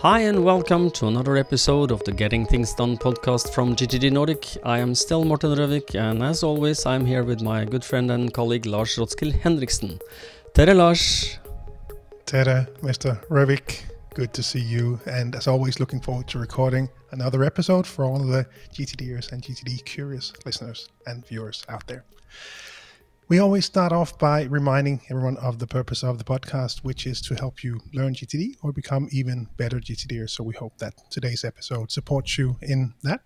Hi and welcome to another episode of the Getting Things Done podcast from GTD Nordic. I am still Morten and as always I'm here with my good friend and colleague Lars Rotskil Henriksen. Tere Lars. Tere, Mr. Røvik, good to see you, and as always looking forward to recording another episode for all of the GTDers and GTD curious listeners and viewers out there. We always start off by reminding everyone of the purpose of the podcast, which is to help you learn GTD or become even better GTDers. So we hope that today's episode supports you in that.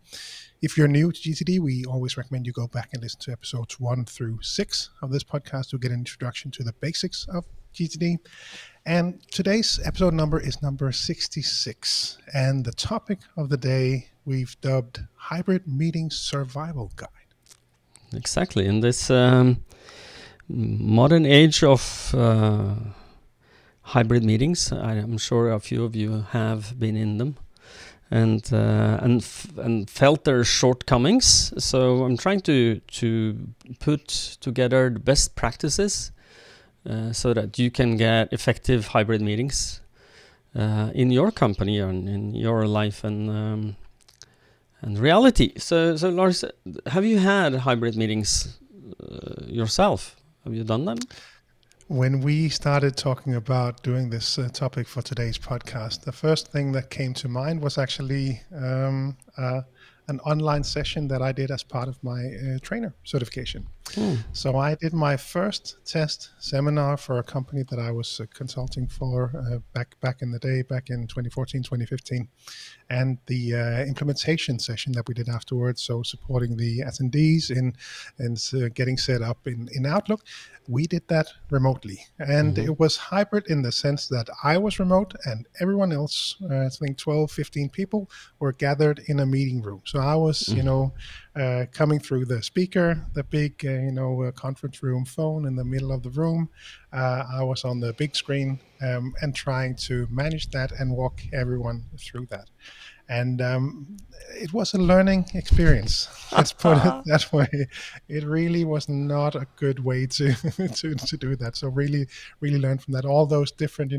If you're new to GTD, we always recommend you go back and listen to episodes 1 through 6 of this podcast to get an introduction to the basics of GTD. And today's episode number is number 66. And the topic of the day we've dubbed Hybrid Meeting Survival Guide. Exactly. In this modern age of hybrid meetings, I'm sure a few of you have been in them and felt their shortcomings. So I'm trying to put together the best practices so that you can get effective hybrid meetings in your company and in your life and reality. So Lars, have you had hybrid meetings yourself? Have you done them? When we started talking about doing this topic for today's podcast, the first thing that came to mind was actually an online session that I did as part of my trainer certification. So I did my first test seminar for a company that I was consulting for back in the day, back in 2014, 2015. And the implementation session that we did afterwards, so supporting the attendees in getting set up in Outlook, we did that remotely. And it was hybrid in the sense that I was remote and everyone else, I think 12, 15 people, were gathered in a meeting room. So I was, coming through the speaker, the big, conference room phone in the middle of the room. I was on the big screen and trying to manage that and walk everyone through that. And it was a learning experience. Let's put it that way. It really was not a good way to do that. So really learned from that. All those different,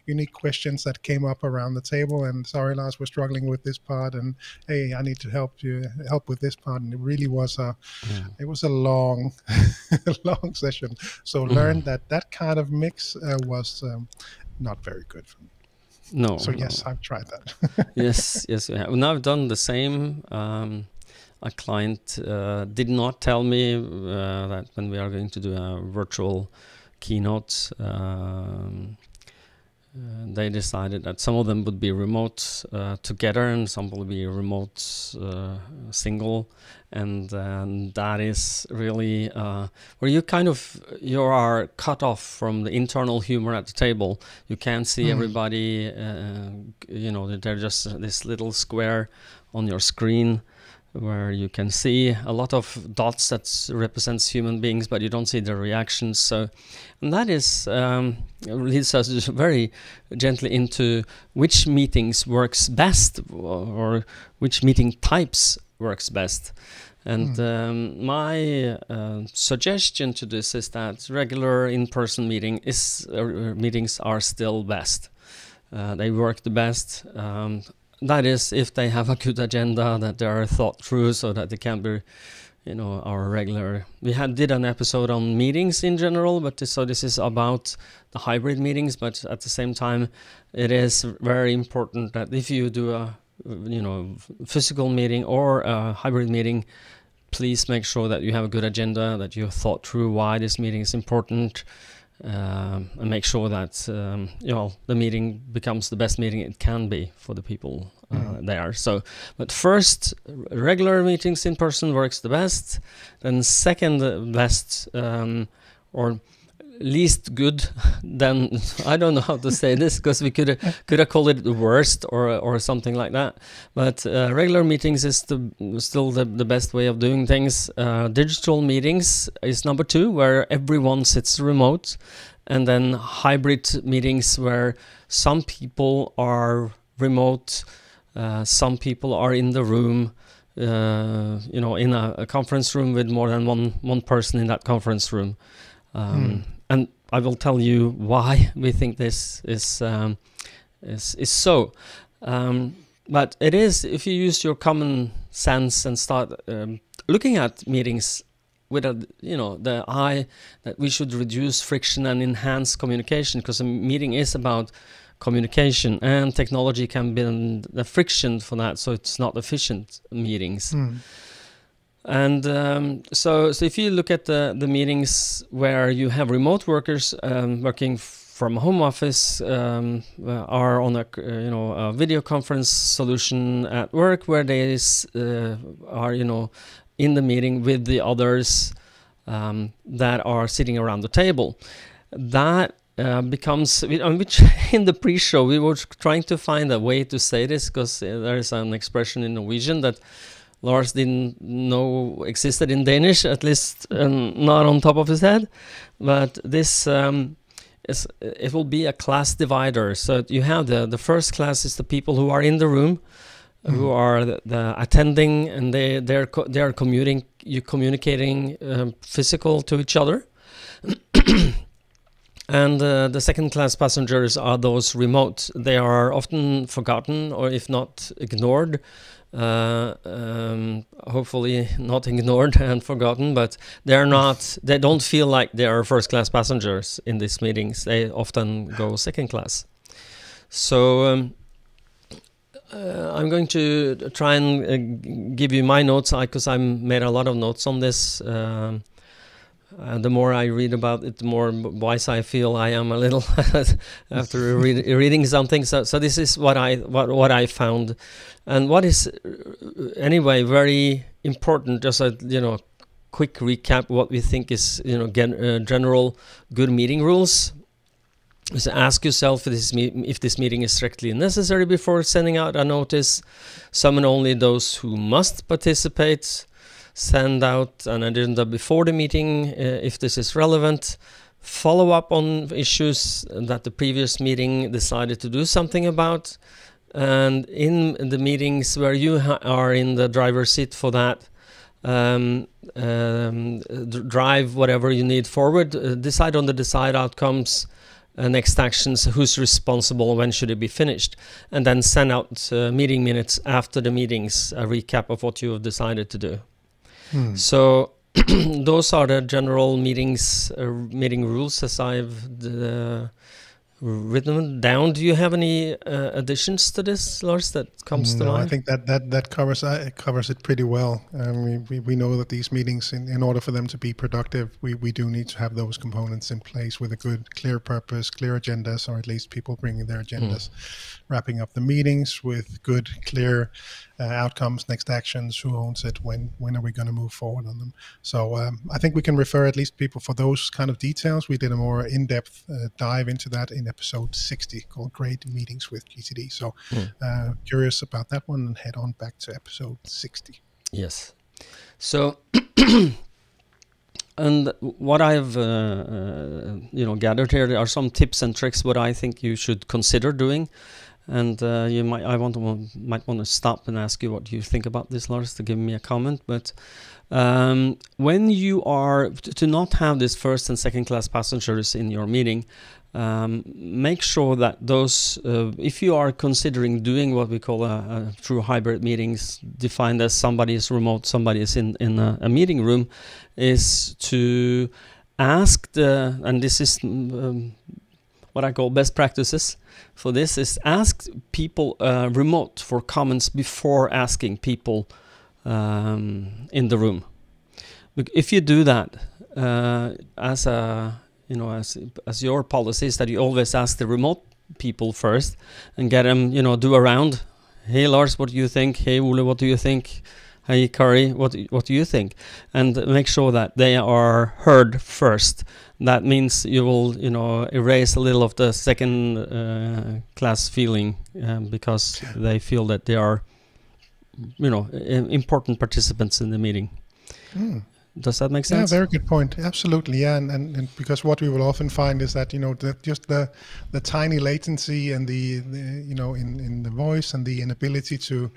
unique questions that came up around the table. And sorry, Lars, we're struggling with this part. And hey, I need to help with this part. And it really was it was a long, long session. So learned that kind of mix was not very good for me. No. So yes, I've tried that. yes, we have. Now I've done the same. A client did not tell me that when we are going to do a virtual keynote, they decided that some of them would be remote together and some will be remote single, and that is really where you are cut off from the internal humor at the table. You can't see everybody. They're just this little square on your screen where you can see a lot of dots that represents human beings, but you don't see the reactions. So, and that is leads us very gently into which meetings works best, or which meeting types works best. And my suggestion to this is that regular in-person meetings are still best. They work the best. That is, if they have a good agenda, that they are thought through, so that they can be, our regular. We did an episode on meetings in general, but this is about the hybrid meetings. But at the same time, it is very important that if you do a, physical meeting or a hybrid meeting, please make sure that you have a good agenda, that you have thought through why this meeting is important. And make sure that the meeting becomes the best meeting it can be for the people there. So, but first, regular meetings in person works the best. Then second best, or least good. Then I don't know how to say this, because we could have called it the worst or something like that. But regular meetings is still the best way of doing things. Digital meetings is number 2, where everyone sits remote, and then hybrid meetings where some people are remote, some people are in the room. In a conference room with more than one person in that conference room. And I will tell you why we think this is so. But it is, if you use your common sense and start looking at meetings with the eye that we should reduce friction and enhance communication, because a meeting is about communication, and technology can be the friction for that, so it's not efficient meetings. And so if you look at the meetings where you have remote workers working from home office, are on a video conference solution at work, where they are in the meeting with the others that are sitting around the table. That becomes, which in the pre-show we were trying to find a way to say this, because there is an expression in Norwegian that Lars didn't know existed in Danish, at least not on top of his head. But this it will be a class divider. So you have the first class is the people who are in the room, who are the attending, and they are communicating physical to each other. And the second class passengers are those remote. They are often forgotten, or if not ignored. Hopefully not ignored and forgotten, but they don't feel like they are first class passengers in these meetings. They often go second class. So I'm going to try and give you my notes, because I made a lot of notes on this. The more I read about it, the more wise I feel I am a little after reading something. So this is what I found, and what is anyway very important. Just a quick recap what we think is general good meeting rules. So ask yourself if this meeting is strictly necessary before sending out a notice. Summon only those who must participate. Send out an agenda before the meeting if this is relevant. Follow up on issues that the previous meeting decided to do something about. And in the meetings where you are in the driver's seat for that, drive whatever you need forward. Decide on the desired outcomes, next actions, who's responsible, when should it be finished. And then send out meeting minutes after the meetings, a recap of what you have decided to do. So those are the general meeting rules as I've written them down. Do you have any additions to this, Lars, that comes to mind? I think that covers it pretty well. We know that these meetings, in order for them to be productive, we do need to have those components in place with a good, clear purpose, clear agendas, or at least people bringing their agendas, wrapping up the meetings with good, clear outcomes, next actions, who owns it, when are we going to move forward on them. So I think we can refer at least people for those kind of details. We did a more in-depth dive into that in episode 60 called Great Meetings with GTD. So curious about that one, and head on back to episode 60. Yes. So and what I've gathered here are some tips and tricks what I think you should consider doing. And might want to stop and ask you what you think about this, Lars, to give me a comment. But when you are to not have this first and second class passengers in your meeting, make sure that those, if you are considering doing what we call a true hybrid meetings, defined as somebody is remote, somebody is in a meeting room, is to ask and this is what I call best practices for this, is ask people remote for comments before asking people in the room. If you do that as your policy is that you always ask the remote people first and get them, do a round. Hey Lars, what do you think? Hey Ole, what do you think? Hey Kari, what do you think? And make sure that they are heard first. That means you will, erase a little of the second class feeling because they feel that they are, important participants in the meeting. Does that make sense? Yeah, very good point. Absolutely, yeah, and because what we will often find is that just the tiny latency and the in the voice and the inability to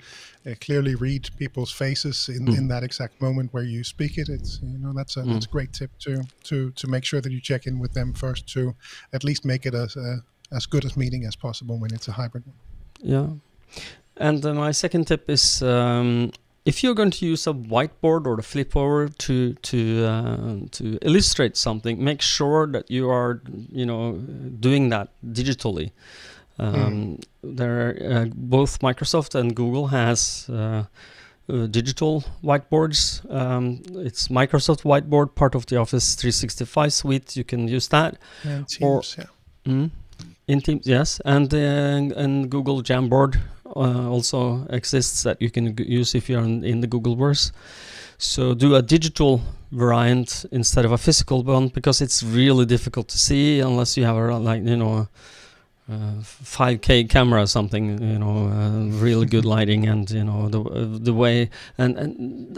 clearly read people's faces in that exact moment where you speak it. It's that's a great tip to make sure that you check in with them first to at least make it as good a meeting as possible when it's a hybrid one. Yeah. And my second tip is if you're going to use a whiteboard or a flip over to illustrate something, make sure that you are doing that digitally. There, both Microsoft and Google has digital whiteboards. It's Microsoft Whiteboard, part of the Office 365 suite. You can use that. And Teams, in Teams, yes, and Google Jamboard also exists that you can use if you're in the Googleverse. So do a digital variant instead of a physical one, because it's really difficult to see unless you have a 5K camera or something, really good lighting, and the way and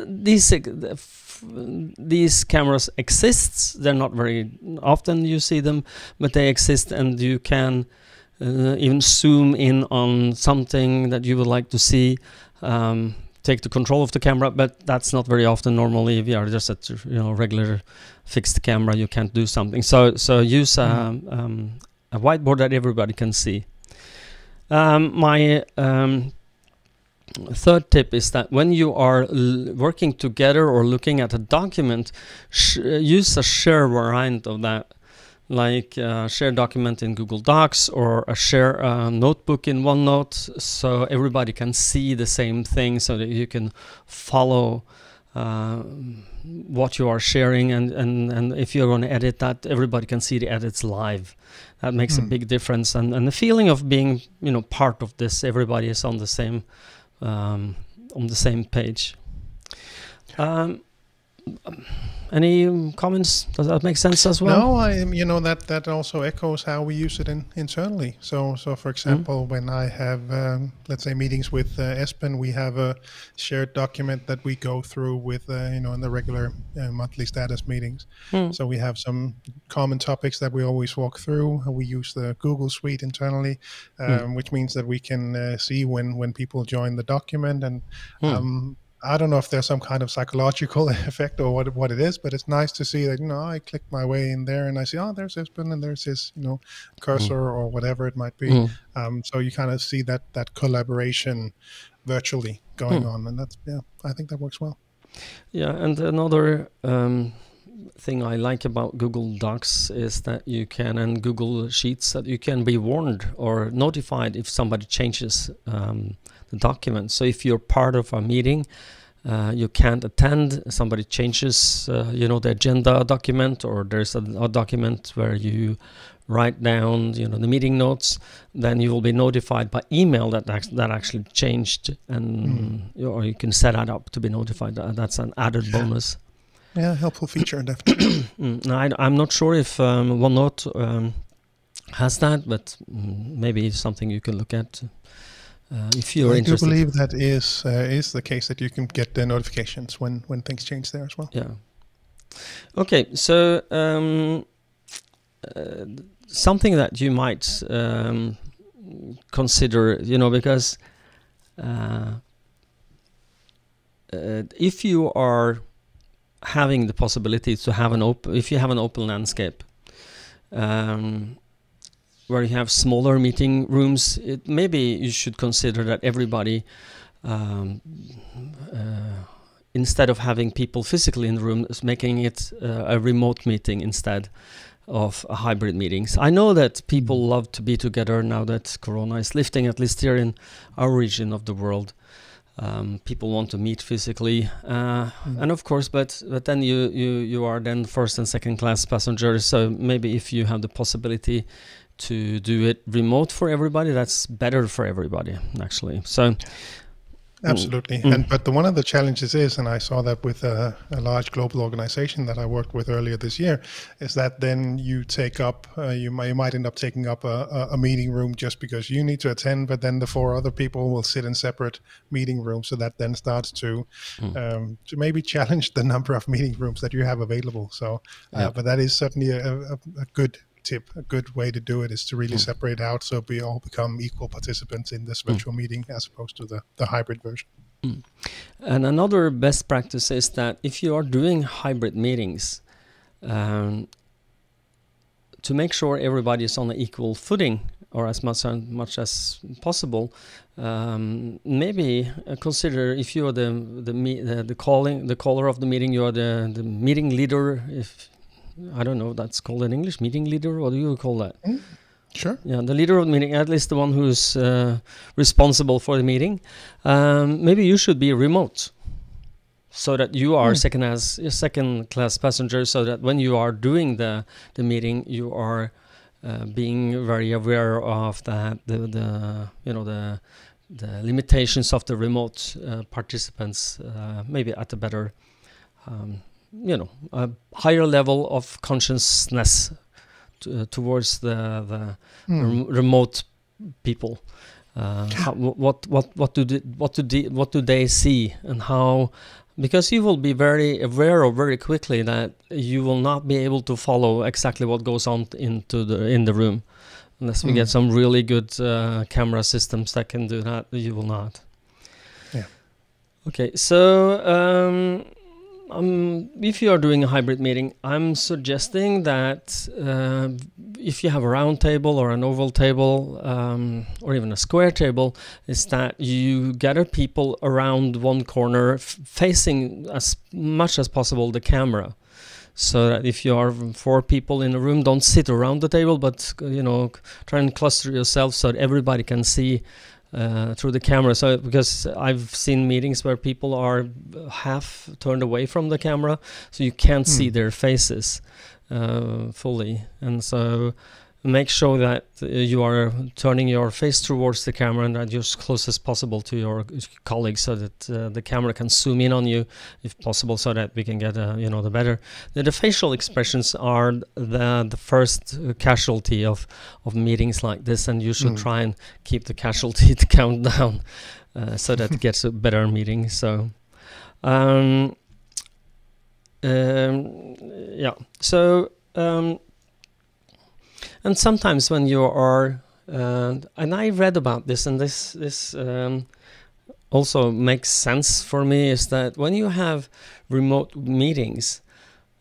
these cameras exists. They're not very often you see them, but they exist, and you can even zoom in on something that you would like to see. Take the control of the camera, but that's not very often. Normally, if you are just at regular fixed camera, you can't do something. So use a whiteboard that everybody can see. My third tip is that when you are working together or looking at a document, use a share variant of that, like a shared document in Google Docs or a share notebook in OneNote, so everybody can see the same thing, so that you can follow what you are sharing, and if you're going to edit that, everybody can see the edits live. That makes a big difference, and the feeling of being part of this. Everybody is on the same page. Any comments? Does that make sense as well? No, that also echoes how we use it internally. So for example, when I have let's say meetings with Espen, we have a shared document that we go through with in the regular monthly status meetings. So we have some common topics that we always walk through. We use the Google Suite internally, which means that we can see when people join the document, and I don't know if there's some kind of psychological effect or what it is, but it's nice to see that, I click my way in there and I see, there's Espen and there's his, cursor or whatever it might be. So you kind of see that collaboration virtually going on. And that's, I think that works well. Yeah. And another thing I like about Google Docs is that you can, and Google Sheets, that you can be warned or notified if somebody changes the document. So if you're part of a meeting, you can't attend, somebody changes the agenda document, or there's a document where you write down the meeting notes, then you will be notified by email that actually changed, and or you can set that up to be notified. That's an added bonus. Yeah, helpful feature, definitely. I'm not sure if OneNote has that, but maybe it's something you can look at if you're interested. I do believe that is the case, that you can get the notifications when things change there as well. Yeah. Okay, so something that you might consider, because if you are having the possibility to have if you have an open landscape where you have smaller meeting rooms, maybe you should consider that everybody, instead of having people physically in the room, is making it a remote meeting instead of hybrid meetings. I know that people love to be together now that Corona is lifting, at least here in our region of the world. People want to meet physically, and of course, but then you are then first and second class passengers. So maybe if you have the possibility to do it remote for everybody, that's better for everybody, actually. So absolutely. But one of the challenges is, and I saw that with a large global organization that I worked with earlier this year, is that then you take up, you might end up taking up a meeting room just because you need to attend, but then the 4 other people will sit in separate meeting rooms. So that then starts to maybe challenge the number of meeting rooms that you have available. So, but that is certainly a good tip. A good way to do it is to really separate out, so we all become equal participants in this virtual meeting as opposed to the hybrid version. And another best practice is that if you are doing hybrid meetings, to make sure everybody is on an equal footing, or as much as possible, maybe consider, if you are the caller of the meeting, you are the meeting leader. If I don't know, that's called in English, meeting leader. What do you call that? Sure. Yeah, the leader of the meeting, at least the one who's responsible for the meeting. Maybe you should be remote, so that you are second class passenger. So that when you are doing the meeting, you are being very aware of the limitations of the remote participants. Maybe at a better, a higher level of consciousness towards the remote people. What do they see, and how? Because you will be very aware of very quickly that you will not be able to follow exactly what goes on in the room, unless we get some really good camera systems that can do that. You will not. Yeah. Okay, so if you are doing a hybrid meeting, I'm suggesting that if you have a round table or an oval table or even a square table, is that you gather people around one corner facing as much as possible the camera. So that if you are 4 people in a room, don't sit around the table, but try and cluster yourself so that everybody can see through the camera. So because I've seen meetings where people are half turned away from the camera, so you can't see their faces fully. And so make sure that you are turning your face towards the camera and that you're as close as possible to your colleagues, so that the camera can zoom in on you if possible, so that we can get the better. The facial expressions are the first casualty of meetings like this, and you should try and keep the casualty count down so that it gets a better meeting. So and sometimes when you are, and I read about this, and this also makes sense for me, is that when you have remote meetings,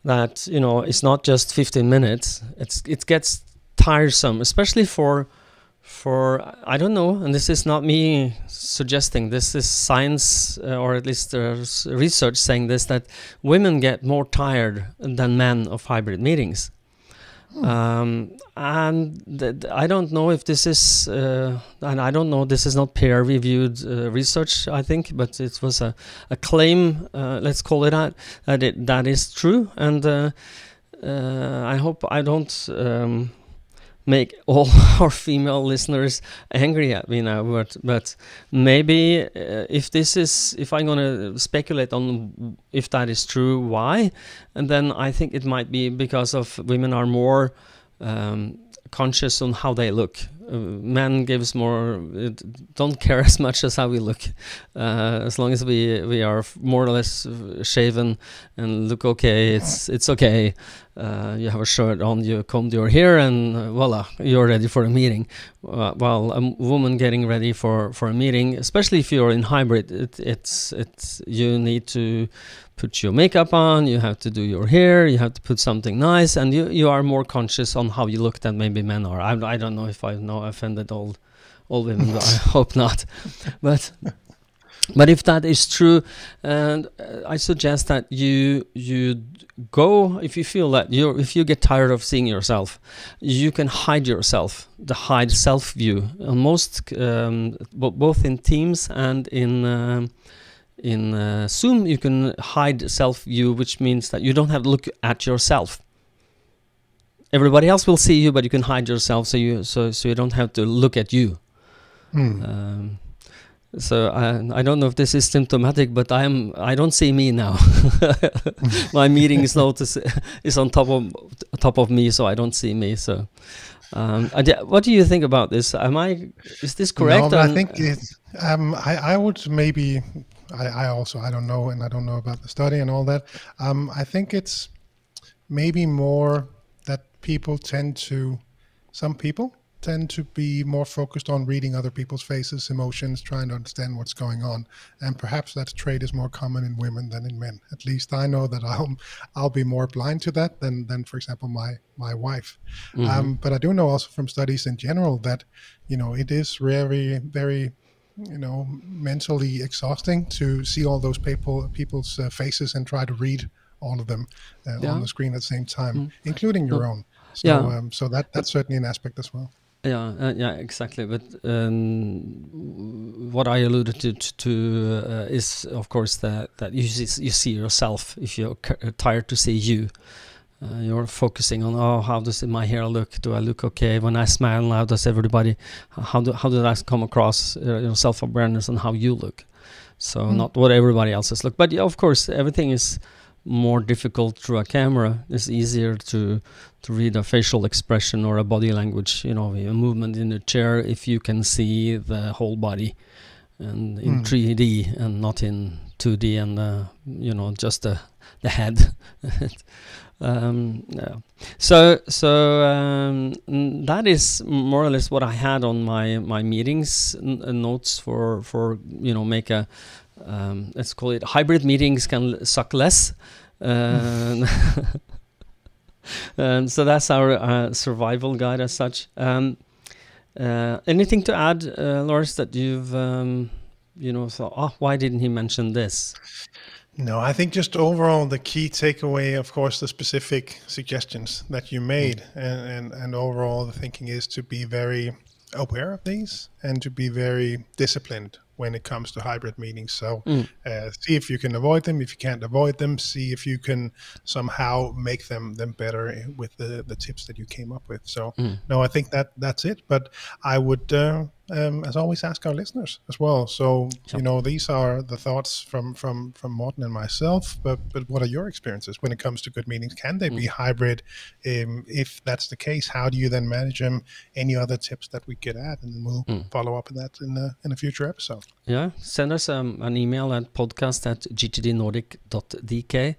that it's not just 15 minutes. It gets tiresome, especially for I don't know, and this is not me suggesting. This is science, or at least there's research saying this, that women get more tired than men of hybrid meetings. And I don't know if this is, and I don't know, this is not peer-reviewed research, I think, but it was a claim, let's call it that is true. And I hope I don't make all our female listeners angry at me now, but maybe if I'm going to speculate on if that is true, why? And then I think it might be because of women are more conscious on how they look. Men don't care as much as how we look, as long as we are more or less shaven and look okay. It's okay. You have a shirt on, you combed your hair, and voila, you're ready for a meeting. While a woman getting ready for a meeting, especially if you're in hybrid, it's you need to put your makeup on, you have to do your hair, you have to put something nice, and you are more conscious on how you look than maybe men are. I don't know if I offended all women, but I hope not. But if that is true, and I suggest that you go, if you feel that if you get tired of seeing yourself, you can hide yourself, the hide self view. Most both in Teams and in Zoom, you can hide self-view, which means that you don't have to look at yourself. Everybody else will see you, but you can hide yourself, so you don't have to look at you. So I don't know if this is symptomatic, but I don't see me now. My meeting is on top of me, so I don't see me. So what do you think about this? Is this correct? No, but I think it's. I would maybe. I don't know, and I don't know about the study and all that. I think it's maybe more that some people tend to be more focused on reading other people's faces, emotions, trying to understand what's going on. And perhaps that trait is more common in women than in men. At least I know that I'll be more blind to that than for example, my wife. But I do know also from studies in general that, it is very, very, mentally exhausting to see all those people's faces and try to read all of them on the screen at the same time, including your own. So, so that's certainly an aspect as well. Yeah, exactly. But what I alluded to is, of course, that you see yourself. If you're tired to see you, you're focusing on, how does my hair look? Do I look okay when I smile? How does everybody? How did I come across? Self-awareness and how you look. So not what everybody else's look. But yeah, of course, everything is more difficult through a camera. It's easier to read a facial expression or a body language, a movement in the chair, if you can see the whole body and in 3D and not in 2D and just the head. So that is more or less what I had on my meetings notes for make a let's call it hybrid meetings can suck less. And so that's our survival guide as such. Anything to add, Lars, that you've thought, why didn't he mention this? No, I think just overall the key takeaway, of course, the specific suggestions that you made, and overall the thinking is to be very aware of these and to be very disciplined when it comes to hybrid meetings. So see if you can avoid them. If you can't avoid them, see if you can somehow make them better with the tips that you came up with. So no, I think that's it. But I would, as always, ask our listeners as well. So these are the thoughts from Morten and myself. But what are your experiences when it comes to good meetings? Can they be hybrid? If that's the case, how do you then manage them? Any other tips that we could add, and then we'll follow up on that in a future episode. Yeah, send us an email at podcast@gtdnordic.dk.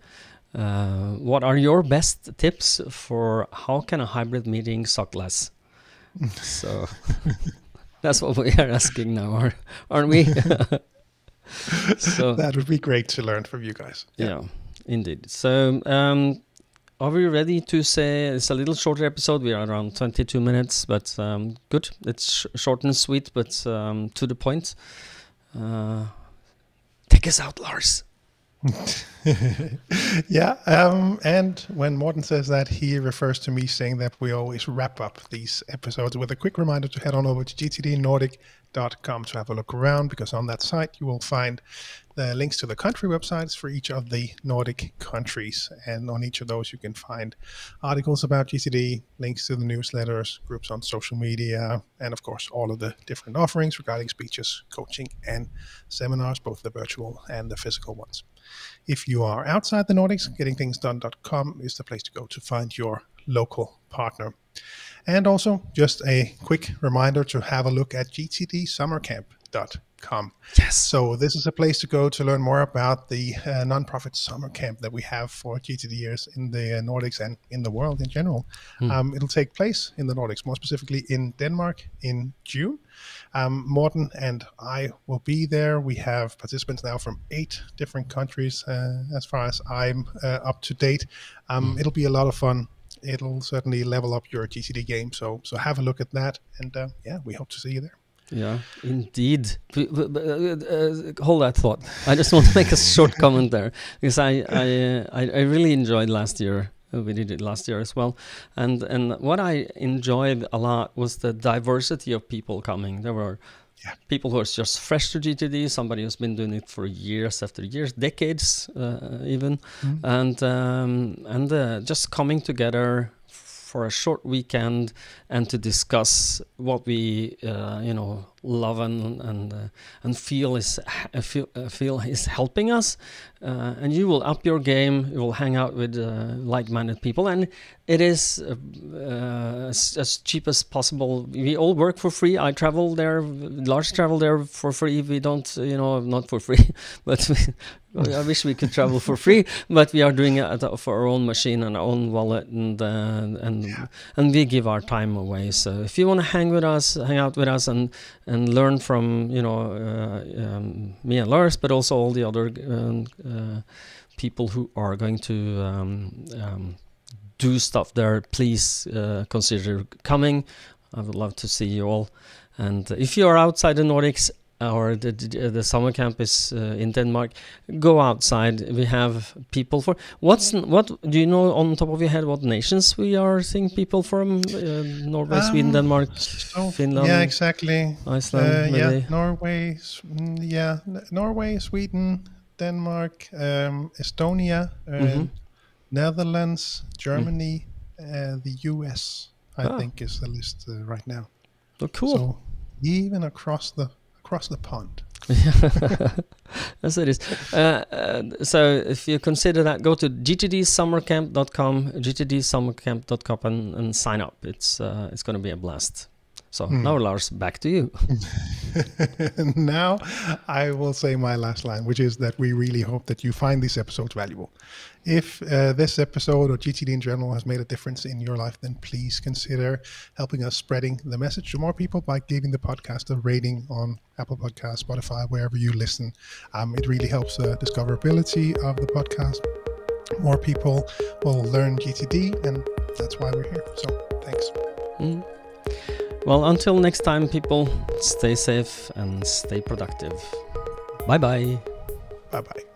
What are your best tips for how can a hybrid meeting suck less? So that's what we are asking now, aren't we? So that would be great to learn from you guys. Yeah, indeed. So are we ready to say it's a little shorter episode? We are around 22 minutes, but good. It's short and sweet, but to the point. Take us out, Lars. Yeah, and when Morten says that, he refers to me saying that we always wrap up these episodes with a quick reminder to head on over to gtdnordic.com to have a look around, because on that site you will find the links to the country websites for each of the Nordic countries, and on each of those you can find articles about GTD, links to the newsletters, groups on social media, and of course all of the different offerings regarding speeches, coaching, and seminars, both the virtual and the physical ones. If you are outside the Nordics, gettingthingsdone.com is the place to go to find your local partner. And also just a quick reminder to have a look at gtdsummercamp.com. Yes. So this is a place to go to learn more about the nonprofit summer camp that we have for GTDers in the Nordics and in the world in general. It'll take place in the Nordics, more specifically in Denmark in June. Morten and I will be there. We have participants now from 8 different countries, as far as I'm up to date. It'll be a lot of fun. It'll certainly level up your GTD game. So have a look at that. And we hope to see you there. Yeah, indeed. Hold that thought. I just want to make a short comment there, because I really enjoyed last year. We did it last year as well, and what I enjoyed a lot was the diversity of people coming. There were people who are just fresh to GTD, somebody who's been doing it for years after years, decades even, and just coming together for a short weekend and to discuss what we love and feel is helping us, and you will up your game. You will hang out with like-minded people, and it is as cheap as possible. We all work for free. I travel there, Lars travel there for free. We don't, not for free, but I wish we could travel for free. But we are doing it for our own machine and our own wallet, and we give our time away. So if you want to hang out with us, and learn from me and Lars, but also all the other people who are going to do stuff there, please consider coming. I would love to see you all. And if you are outside the Nordics, or the summer camp is in Denmark, go outside. We have people for what do you know on top of your head what nations we are seeing people from? Norway, Sweden, Denmark, Finland. Yeah, exactly. Iceland, maybe. Yeah, Norway, Sweden, Denmark, Estonia, Netherlands, Germany, the US. I think is the list right now. Oh, cool. So even across the pond. Yes, it is. So if you consider that, go to gtdsummercamp.com and sign up. It's going to be a blast. So now, Lars, back to you. Now I will say my last line, which is that we really hope that you find these episodes valuable. If this episode or GTD in general has made a difference in your life, then please consider helping us spreading the message to more people by giving the podcast a rating on Apple Podcasts, Spotify, wherever you listen. It really helps the discoverability of the podcast. More people will learn GTD, and that's why we're here. So thanks. Well, until next time, people, stay safe and stay productive. Bye-bye. Bye-bye.